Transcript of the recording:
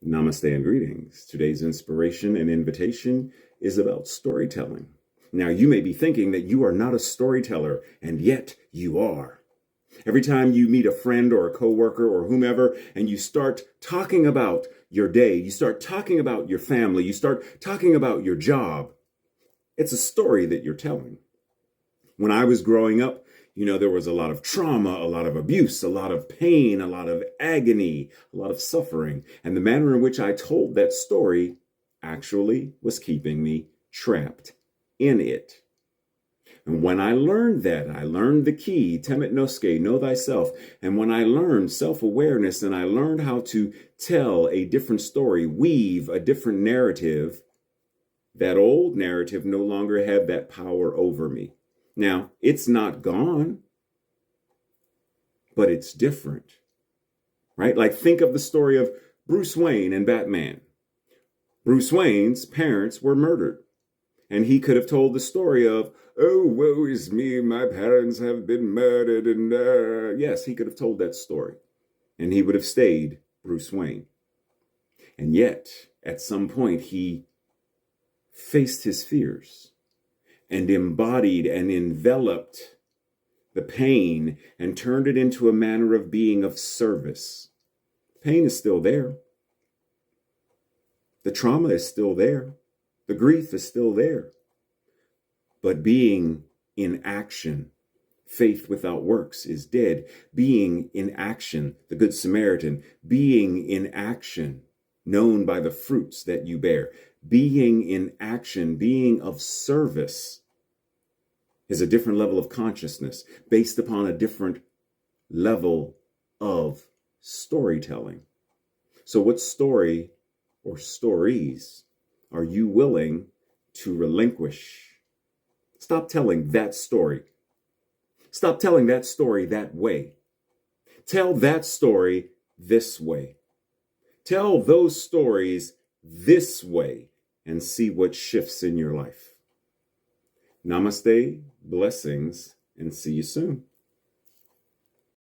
Namaste and greetings. Today's inspiration and invitation is about storytelling. Now, you may be thinking that you are not a storyteller, and yet you are. Every time you meet a friend or a coworker or whomever, and you start talking about your day, you start talking about your family, you start talking about your job, it's a story that you're telling. When I was growing up, there was a lot of trauma, a lot of abuse, a lot of pain, a lot of agony, a lot of suffering. And the manner in which I told that story actually was keeping me trapped in it. And when I learned that, I learned the key, temet noske, know thyself. And when I learned self-awareness and I learned how to tell a different story, weave a different narrative, that old narrative no longer had that power over me. Now, it's not gone, but it's different, right? Like, think of the story of Bruce Wayne and Batman. Bruce Wayne's parents were murdered, and he could have told the story of, oh, woe is me, my parents have been murdered, and yes, he could have told that story, and he would have stayed Bruce Wayne. And yet, at some point, he faced his fears and embodied and enveloped the pain and turned it into a manner of being of service. Pain is still there. The trauma is still there. The grief is still there. But being in action, faith without works is dead. Being in action, the Good Samaritan, being in action, known by the fruits that you bear. Being in action, being of service is a different level of consciousness based upon a different level of storytelling. So what story or stories are you willing to relinquish? Stop telling that story. Stop telling that story that way. Tell that story this way. Tell those stories this way and see what shifts in your life. Namaste, blessings, and see you soon.